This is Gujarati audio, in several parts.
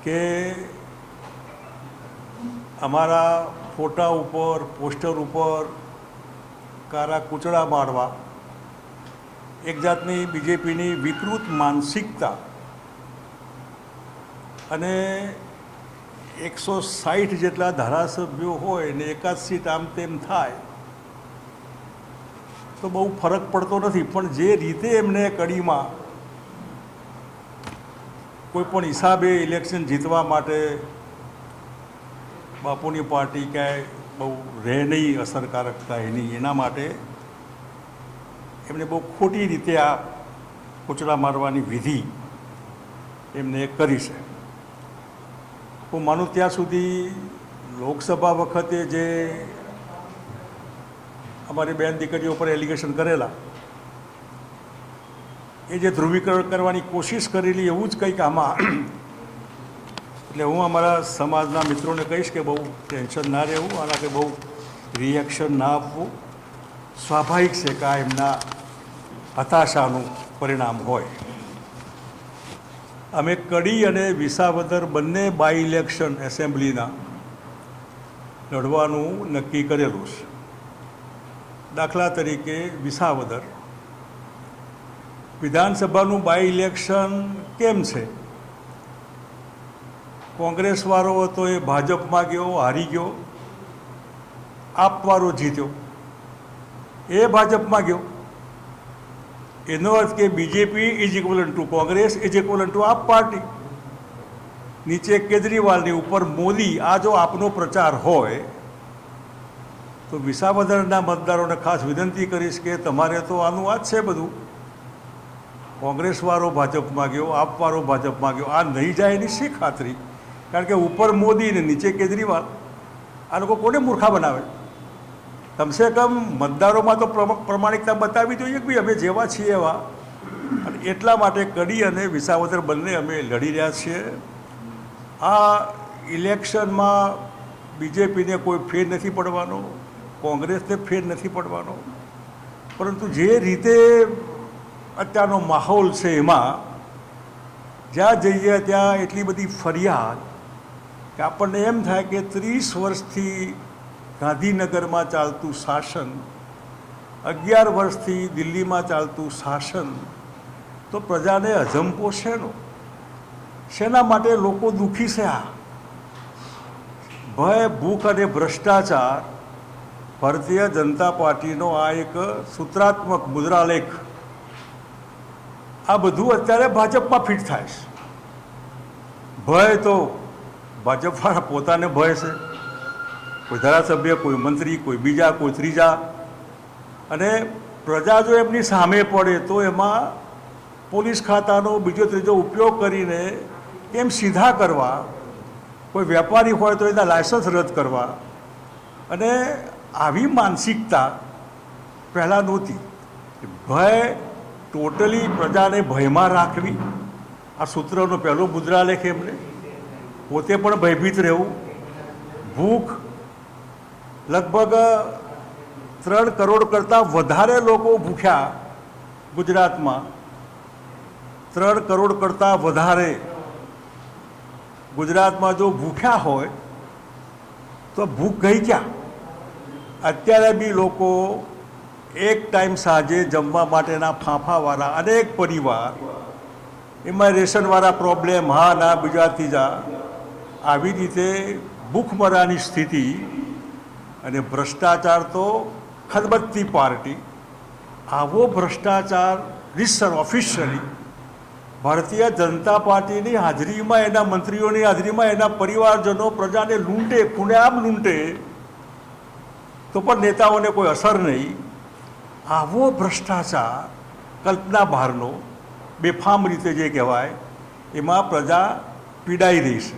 કે અમારા ફોટા ઉપર પોસ્ટર ઉપર કારા કૂચડા મારવા એક જાતની બીજેપીની વિકૃત માનસિકતા અને 160 જેટલા ધારાસભ્યો હોય ને એકાદ સીટ આમ તેમ થાય તો બહુ ફરક પડતો નથી, પણ જે રીતે એમને કડીમાં કોઈ પણ હિસાબે ઇલેક્શન જીતવા માટે બાપુની પાર્ટી ક્યાંય બહુ રહે નહીં અસરકારકતા એની, એના માટે એમને બહુ ખોટી રીતે આ કૂચડા મારવાની વિધિ એમને કરી છે. હું માનું ત્યાં સુધી લોકસભા વખતે જે અમારી બેન દીકરીઓ પર એલિગેશન કરેલા, એ જે ધ્રુવીકરણ કરવાની કોશિશ કરેલી એવું જ કંઈક આમાં. એટલે હું અમારા સમાજના મિત્રોને કહીશ કે બહુ ટેન્શન ના રહેવું, આના કે બહુ રિએક્શન ના આપવું. સ્વાભાવિક છે કે આ એમના હતાશાનું પરિણામ હોય. અમે કડી અને વિસાવદર બંને બાય ઇલેક્શન એસેમ્બલીના લડવાનું નક્કી કરેલું છે. દાખલા તરીકે વિસાવદર વિધાનસભાનું બાય ઇલેક્શન કેમ છે? કોંગ્રેસવાળો હતો એ ભાજપમાં ગયો, હારી ગયો. આપવાળો જીત્યો, એ ભાજપમાં ગયો. એનો અર્થ કે BJP is equivalent to Congress is equivalent to AAP party. નીચે કેજરીવાલની ઉપર મોદી. આ જો આપનો પ્રચાર હોય તો વિસાવદરના મતદારોને ખાસ વિનંતી કરીશ કે તમારે તો આનું આ જ છે બધું. કોંગ્રેસવાળો ભાજપમાં ગયો, આપવાળો ભાજપમાં ગયો, આ નહીં જાય એની શી ખાતરી? કારણ કે ઉપર મોદી ને નીચે કેજરીવાલ, આ લોકો કોને મૂર્ખા બનાવે? કમસે કમ મતદારોમાં તો પ્રમાણિકતા બતાવવી જોઈએ કે ભાઈ અમે જેવા છીએ એવા. અને એટલા માટે કડી અને વિસાવદર બંને અમે લડી રહ્યા છીએ. આ ઇલેક્શનમાં બીજેપીને કોઈ ફેર નથી પડવાનો, કોંગ્રેસને ફેર નથી પડવાનો, પરંતુ જે રીતે અત્યારનો માહોલ છે એમાં જ્યાં જઈએ ત્યાં એટલી બધી ફરિયાદ કે આપણને એમ થાય કે 30 વર્ષથી ગાંધીનગરમાં ચાલતું શાસન, 11 વર્ષથી દિલ્હીમાં ચાલતું શાસન, તો પ્રજાને અજંપો શેનો? શેના માટે લોકો દુઃખી છે? આ ભય, ભૂખ અને ભ્રષ્ટાચાર ભારતીય જનતા પાર્ટીનો આ એક સૂત્રાત્મક મુદ્રાલેખ. આ બધું અત્યારે ભાજપમાં ફિટ થાય છે. ભય તો ભાજપવાળા પોતાને ભય છે, કોઈ ધારાસભ્ય, કોઈ મંત્રી, કોઈ બીજા, કોઈ ત્રીજા. અને પ્રજા જો એમની સામે પડે તો એમાં પોલીસ ખાતાનો બીજો ત્રીજો ઉપયોગ કરીને કેમ સીધા કરવા, કોઈ વેપારી હોય તો એના લાયસન્સ રદ કરવા. અને આવી માનસિકતા પહેલાં નહોતી. ભય, ટોટલી પ્રજાને ભયમાં રાખવી, આ સૂત્રનો પહેલો મુદ્રાલેખ એમને. પોતે પણ ભયભીત રહેવું. ભૂખ, લગભગ 3 કરોડ કરતાં વધારે લોકો ભૂખ્યા ગુજરાતમાં. 3 કરોડ કરતાં વધારે ગુજરાતમાં જો ભૂખ્યા હોય તો ભૂખ ગઈ ક્યાં? અત્યારે બી લોકો એક ટાઈમ સાંજે જમવા માટેના ફાંફાવાળા અનેક પરિવાર, એમાં રેશનવાળા પ્રોબ્લેમ, હા ના બીજા ત્રીજા, આવી રીતે ભૂખમરાની સ્થિતિ. અને ભ્રષ્ટાચાર તો ખદબદતી પાર્ટી. આવો ભ્રષ્ટાચાર રીતસર ઓફિશિયલી ભારતીય જનતા પાર્ટીની હાજરીમાં, એના મંત્રીઓની હાજરીમાં, એના પરિવારજનો પ્રજાને લૂંટે, ખુલ્લેઆમ લૂંટે તો પણ નેતાઓને કોઈ અસર નહીં. આવો ભ્રષ્ટાચાર કલ્પના બહારનો, બેફામ રીતે જે કહેવાય, એમાં પ્રજા પીડાઈ રહી છે.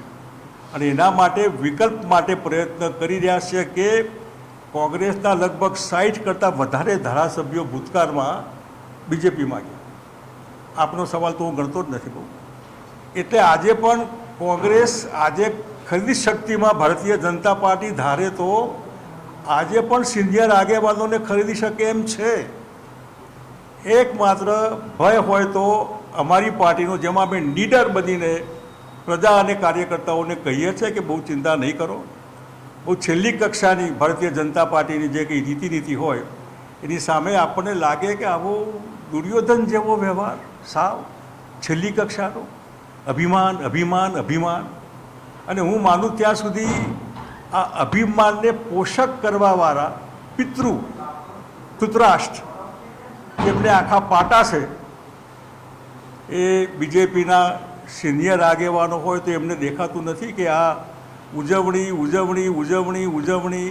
અને એના માટે વિકલ્પ માટે પ્રયત્ન કરી રહ્યા છે કે કોંગ્રેસના લગભગ 60 કરતાં વધારે ધારાસભ્યો ભૂતકાળમાં બીજેપીમાં ગયા. આપનો સવાલ તો હું ગણતો જ નથી બહુ. એટલે આજે પણ કોંગ્રેસ આજે ખરીદી શક્તિમાં ભારતીય જનતા પાર્ટી ધારે તો આજે પણ સિનિયર આગેવાનોને ખરીદી શકે એમ છે. એકમાત્ર ભય હોય તો અમારી પાર્ટીનો, જેમાં અમે નીડર બનીને પ્રજા અને કાર્યકર્તાઓને કહીએ છીએ કે બહુ ચિંતા નહીં કરો, બહુ છેલ્લી કક્ષાની ભારતીય જનતા પાર્ટીની જે કંઈ રીતિ હોય એની સામે આપણને લાગે કે આવો દુર્યોધન જેવો વ્યવહાર, સાવ છેલ્લી કક્ષાનો અભિમાન અભિમાન અભિમાન. અને હું માનું ત્યાં સુધી આ અભિમાનને પોષક કરવાવાળા ધૃતરાષ્ટ્ર જેમને આખા પાટા છે એ બીજેપીના સિનિયર આગેવાનો હોય તો એમને દેખાતું નથી કે આ ઉજવણી ઉજવણી ઉજવણી ઉજવણી,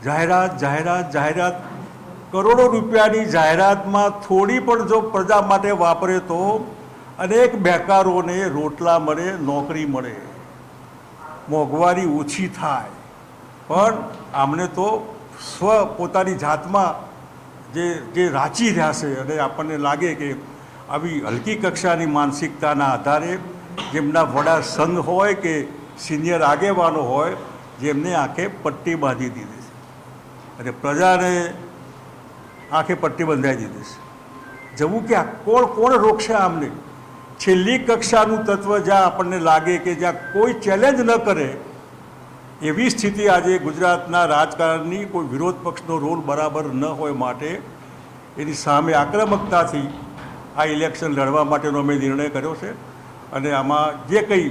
જાહેરાત જાહેરાત જાહેરાત, કરોડો રૂપિયાની જાહેરાતમાં થોડી પણ જો પ્રજા માટે વાપરે તો અનેક બેકારોને રોટલા મળે, નોકરી મળે, મોંઘવારી ઓછી થાય. પણ આમને તો પોતાની જાતમાં જે રાચી રહ્યા છે અને આપણને લાગે કે આવી હલકી કક્ષાની માનસિકતાના આધારે જેમના વડા સંઘ હોય કે સિનિયર આગેવાનો હોય જેમને આંખે પટ્ટી બાંધી દીધી છે અને પ્રજાને આંખે પટ્ટી બંધાઈ દીધી છે. જવું ક્યાં? કોણ રોકશે આમને? છેલ્લી કક્ષાનું તત્વ જ્યાં આપણને લાગે કે જ્યાં કોઈ ચેલેન્જ ન કરે એવી સ્થિતિ આજે ગુજરાતના રાજકારણની કોઈ વિરોધ પક્ષનો રોલ બરાબર ન હોય માટે એની સામે આક્રમકતાથી આ ઇલેક્શન લડવા માટેનો અમે નિર્ણય કર્યો છે. અને આમાં જે કંઈ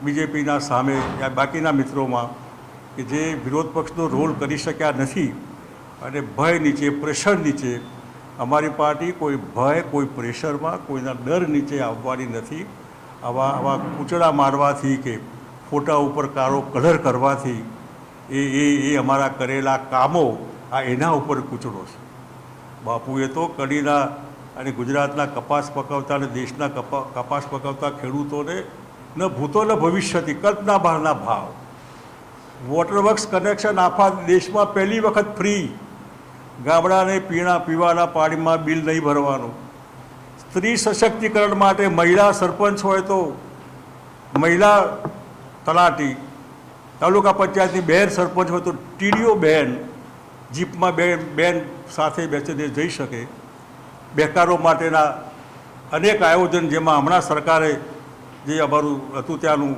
બીજેપીના સામે બાકીના મિત્રોમાં કે જે વિરોધ પક્ષનો રોલ કરી શક્યા નથી અને ભય નીચે, પ્રેશર નીચે, અમારી પાર્ટી કોઈ ભય, કોઈ પ્રેશરમાં, કોઈના ડર નીચે આવવાની નથી. આવા કૂચડા મારવાથી કે ફોટા ઉપર કાળો કલર કરવાથી એ અમારા કરેલા કામો આ એના ઉપર કૂચડો છે. બાપુએ તો કડીના અને ગુજરાતના કપાસ પકવતા અને દેશના કપાસ પકવતા ખેડૂતોને ન ભૂતો ન ભવિષ્યથી કલ્પના બહારના ભાવ, વોટર વર્ક્સ કનેક્શન આખા દેશમાં પહેલી વખત ફ્રી, ગામડાને પીવાના પાણીમાં બિલ નહીં ભરવાનું, સ્ત્રી સશક્તિકરણ માટે મહિલા સરપંચ હોય તો મહિલા તલાટી, તાલુકા પંચાયતની બહેન સરપંચ હોય તો ટીડીઓ બહેન જીપમાં બેન સાથે બેસીને જઈ શકે. બેકારો માટેના અનેક આયોજન જેમાં હમણાં સરકારે જે અમારું હતું ત્યાંનું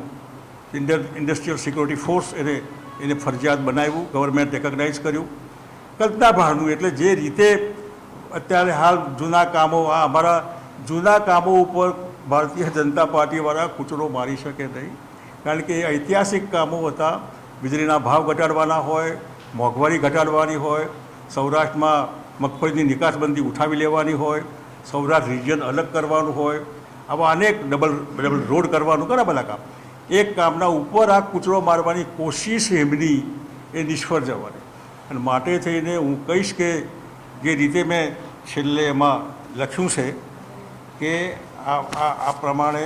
ઇન્ડસ્ટ્રીયલ સિક્યોરિટી ફોર્સ એને ફરજિયાત બનાવ્યું, ગવર્મેન્ટ રેકગ્નાઇઝ કર્યું. કલ્પના બહારનું. એટલે જે રીતે અત્યારે હાલ જૂના કામો, આ અમારા જૂના કામો ઉપર ભારતીય જનતા પાર્ટીવાળા કૂચડો મારી શકે નહીં, કારણ કે એ ઐતિહાસિક કામો હતા. વીજળીના ભાવ ઘટાડવાના હોય, મોંઘવારી ઘટાડવાની હોય, સૌરાષ્ટ્રમાં મગફળીની નિકાસબંધી ઉઠાવી લેવાની હોય, સૌરાષ્ટ્ર રિજિયન અલગ કરવાનું હોય, આવા અનેક ડબલ રોડ કરવાનું, ઘણા બધા કામ. એક કામના ઉપર આ કૂચડો મારવાની કોશિશ એમની એ નિષ્ફળ જવાની. અને માટે થઈને હું કહીશ કે જે રીતે મેં છેલ્લે એમાં લખ્યું છે કે આ પ્રમાણે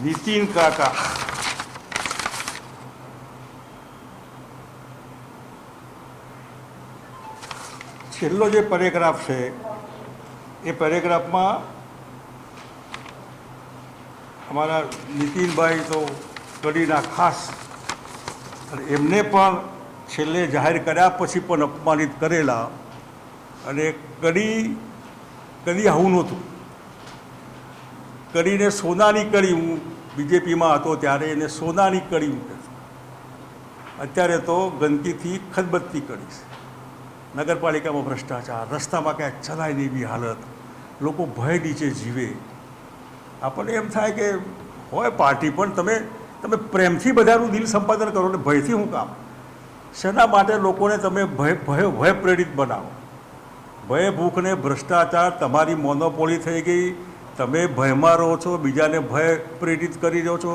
નીતિન કાકા છેલ્લો જે પેરેગ્રાફ છે એ પેરેગ્રાફમાં અમારા નીતિનભાઈ તો કડીના ખાસ, અને એમને પણ છેલ્લે જાહેર કર્યા પછી પણ અપમાનિત કરેલા. અને કડી આવું નહોતું. કડીને સોનાની કડી, હું બીજેપીમાં હતો ત્યારે એને સોનાની કડી મૂકે છે. અત્યારે તો ગંદકીથી ખદબદતી કડી છે. નગરપાલિકામાં ભ્રષ્ટાચાર, રસ્તામાં ક્યાંક ચલાય નહીં એવી હાલત, લોકો ભય નીચે જીવે. આપણને એમ થાય કે હોય પાર્ટી પણ તમે પ્રેમથી બધાનું દિલ સંપાદન કરો ને ભયથી હું કામ? શેના માટે લોકોને તમે ભય પ્રેરિત બનાવો? ભય, ભૂખ ને ભ્રષ્ટાચાર તમારી મોનોપોલી થઈ ગઈ. તમે ભયમાં રહો છો, બીજાને ભય પ્રેરિત કરી રહ્યો છો.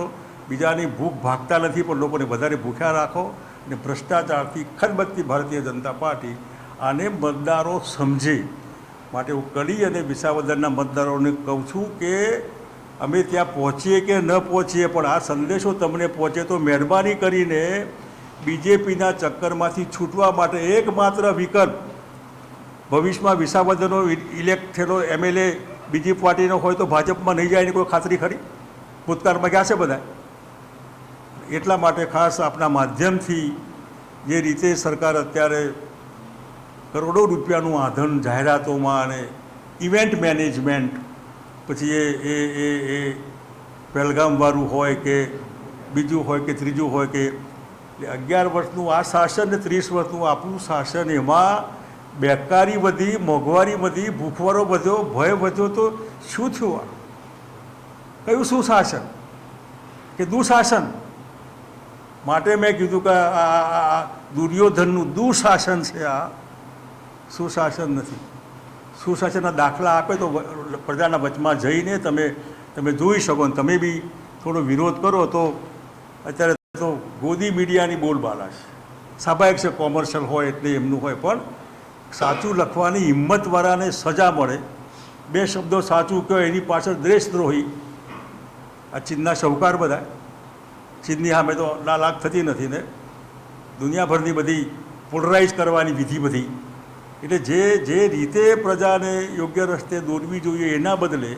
બીજાની ભૂખ ભાગતા નથી પણ લોકોને વધારે ભૂખ્યા રાખો. અને ભ્રષ્ટાચારથી ખદબદતી ભારતીય જનતા પાર્ટી આને મતદારો સમજે માટે હું કડી અને વિસાવદરના મતદારોને કહું છું કે અમે ત્યાં પહોંચીએ કે ન પહોંચીએ પણ આ સંદેશો તમને પહોંચે તો મહેરબાની કરીને બીજેપીના ચક્કરમાંથી છૂટવા માટે એકમાત્ર વિકલ્પ, ભવિષ્યમાં વિસાવદરનો ઇલેક્ટ થયેલો એમએલએ બીજી પાર્ટીનો હોય તો ભાજપમાં નહીં જાય એની કોઈ ખાતરી ખરી? ભૂતકાળમાં ગયા છે બધા. એટલા માટે ખાસ આપના માધ્યમથી જે રીતે સરકાર અત્યારે કરોડો રૂપિયાનું આધન જાહેરાતોમાં અને ઇવેન્ટ મેનેજમેન્ટ, પછી એ પહેલગામવાળું હોય કે બીજું હોય કે ત્રીજું હોય કે 11 વર્ષનું આ શાસન ને 30 વર્ષનું આપણું શાસન, એમાં બેકારી વધી, મોંઘવારી વધી, ભૂખવારો વધ્યો, ભય વધ્યો, તો શું થયું? કયું સુશાસન કે દુશાસન? માટે મેં કીધું કે આ દુર્યોધનનું દુશાસન છે, આ સુશાસન નથી. સુશાસનના દાખલા આપે તો પ્રજાના વચમાં જઈને તમે જોઈ શકો ને તમે બી થોડો વિરોધ કરો. તો અત્યારે તો ગોદી મીડિયાની બોલબાલા છે. સ્વાભાવિક છે, કોમર્શિયલ હોય એટલે એમનું હોય, પણ સાચું લખવાની હિંમતવાળાને સજા મળે. 2 શબ્દો સાચું કહો એની પાછળ દેશદ્રોહી. આ ચીનના શાહુકાર બધા, ચીનની સામે તો લાગ થતી નથી ને, દુનિયાભરની બધી પોલરાઇઝ કરવાની વિધિ બધી. એટલે જે રીતે પ્રજાને યોગ્ય રસ્તે દોરવી જોઈએ એના બદલે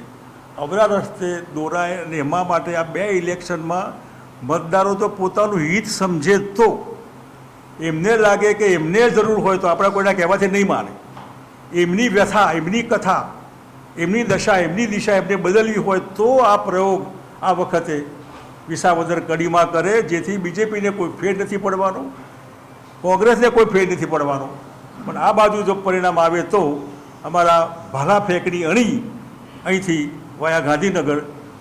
અવરા રસ્તે દોરાય. અને એમાં માટે આ 2 ઇલેક્શનમાં મતદારો તો પોતાનું હિત સમજે તો એમને લાગે કે એમને જરૂર હોય તો આપણા કોઈના કહેવાથી નહીં માને. એમની વ્યથા, એમની કથા, એમની દશા, એમની દિશા એમને બદલવી હોય તો આ પ્રયોગ આ વખતે વિસાવદર કડીમાં કરે, જેથી બીજેપીને કોઈ ફેર નથી પડવાનો, કોંગ્રેસને કોઈ ફેર નથી પડવાનો. પણ આ બાજુ જો પરિણામ આવે તો અમારા ભાલા ફેંકની અણી અહીંથી વાયા ગાંધીનગર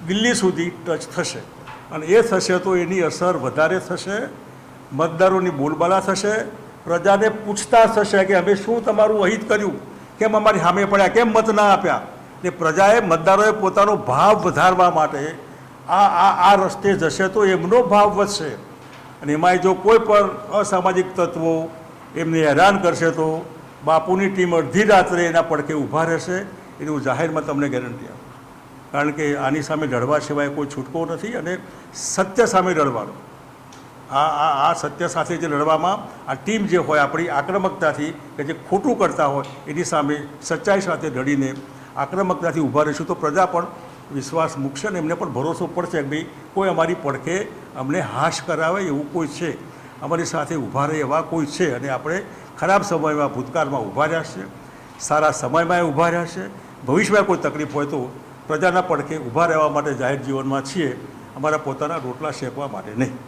દિલ્હી સુધી ટચ થશે. અને એ થશે તો એની અસર વધારે થશે, મતદારોની બોલબાલા થશે, પ્રજાને પૂછતાછ થશે કે અમે શું તમારું અહિત કર્યું, કેમ અમારી સામે પડ્યા, કેમ મત ના આપ્યા. એટલે પ્રજાએ, મતદારોએ પોતાનો ભાવ વધારવા માટે આ રસ્તે જશે તો એમનો ભાવ વધશે. અને એમાંય જો કોઈ પણ અસામાજિક તત્વો એમને હેરાન કરશે તો બાપુની ટીમ અડધી રાત્રે એના પડખે ઊભા રહેશે. એની હું જાહેરમાં તમને ગેરંટી આપું. કારણ કે આની સામે લડવા સિવાય કોઈ છૂટકો નથી, અને સત્ય સામે લડવાનું. આ સત્ય સાથે જે લડવામાં આ ટીમ જે હોય આપણી આક્રમકતાથી, કે જે ખોટું કરતા હોય એની સામે સચ્ચાઈ સાથે લડીને આક્રમકતાથી ઊભા રહીશું તો પ્રજા પણ વિશ્વાસ મૂકશે અને એમને પણ ભરોસો પડશે કે ભાઈ કોઈ અમારી પડખે અમને હાશ કરાવે એવું કોઈ છે, અમારી સાથે ઊભા રહે એવા કોઈ છે. અને આપણે ખરાબ સમયમાં, ભૂતકાળમાં ઊભા રહ્યા છે, સારા સમયમાં ઊભા રહ્યા છે. ભવિષ્યમાં કોઈ તકલીફ હોય તો પ્રજાના પડખે ઊભા રહેવા માટે જાહેર જીવનમાં છીએ, અમારા પોતાના રોટલા શેકવા માટે નહીં.